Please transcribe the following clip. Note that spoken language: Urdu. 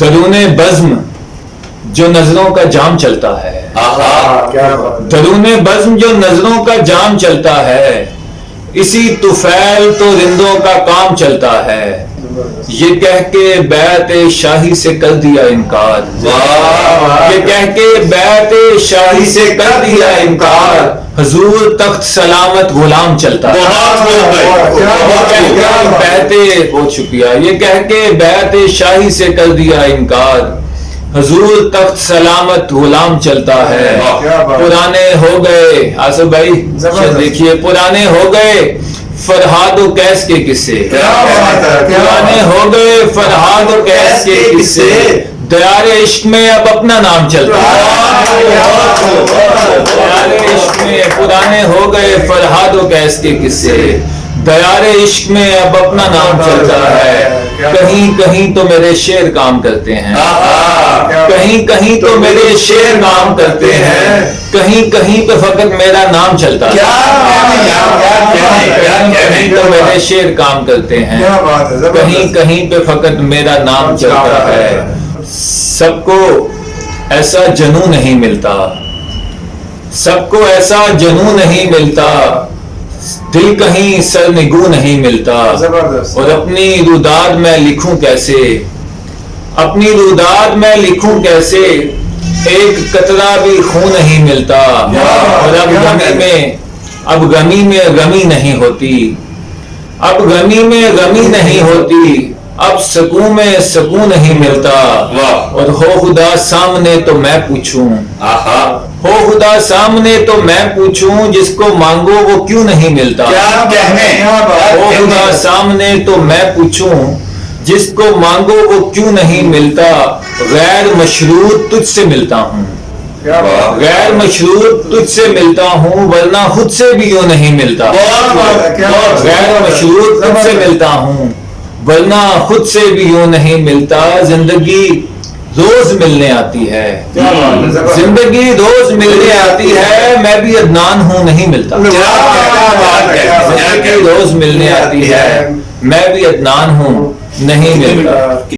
درون بزم جو نظروں کا جام چلتا ہے، درون بزم جو نظروں کا جام چلتا ہے، اسی طفیل تو رندوں کا کام چلتا ہے، یہ کہہ کے بیعت شاہی سے کر دیا انکار، یہ کہہ کے بیعت شاہی سے کر دیا انکار، حضور تخت سلامت غلام چلتا ہے، بہت شکریہ، یہ کہہ کے بیعت شاہی سے کر دیا انکار، حضور تخت سلامت غلام چلتا ہے، پرانے ہو گئے آصف بھائی دیکھیے، پرانے ہو گئے فرہاد و قیس کے قصے، پرانے ہو گئے فرہاد و قیس کے قصے، دیار عشق میں اب اپنا نام چلتا ہے، دیار عشق میں پرانے ہو گئے فرہاد و قیس کے قصے، دیار عشق میں اب اپنا نام چلتا ہے، کہیں کہیں تو میرے شعر کام کرتے ہیں، کہیں کہیں تو میرے شعر کام کرتے ہیں، کہیں کہیں پہ فقط میرا نام چلتا ہے، کہیں تو میرے شعر کام کرتے ہیں، کہیں کہیں پہ فقط میرا نام چلتا ہے، سب کو ایسا جنوں نہیں ملتا، سب کو ایسا جنوں نہیں ملتا، دل کہیں سرنگوں نہیں ملتا، اور اپنی روداد میں لکھوں کیسے، اپنی روداد میں لکھوں کیسے، ایک قطرہ بھی خون نہیں ملتا، اور اب غمی میں غمی نہیں ہوتی، اب غمی میں غمی نہیں ہوتی، اب سکون میں سکون نہیں ملتا، اور ہو خدا سامنے تو میں پوچھوں، ہو خدا سامنے تو میں پوچھوں، جس کو مانگو وہ کیوں نہیں ملتا، ہو خدا سامنے تو میں پوچھوں، جس کو مانگو وہ کیوں نہیں ملتا، غیر مشروط تجھ سے ملتا ہوں، غیر مشروط تجھ سے ملتا ہوں، ورنہ خود سے بھی یوں نہیں ملتا، غیر مشروط تجھ سے ملتا ہوں، ورنہ خود سے بھی یوں نہیں ملتا، زندگی روز ملنے آتی ہے، زندگی روز ملنے آتی ہے، میں بھی عدنان ہوں نہیں ملتا، زندگی روز ملنے آتی ہے، میں بھی عدنان ہوں نہیں ملتا۔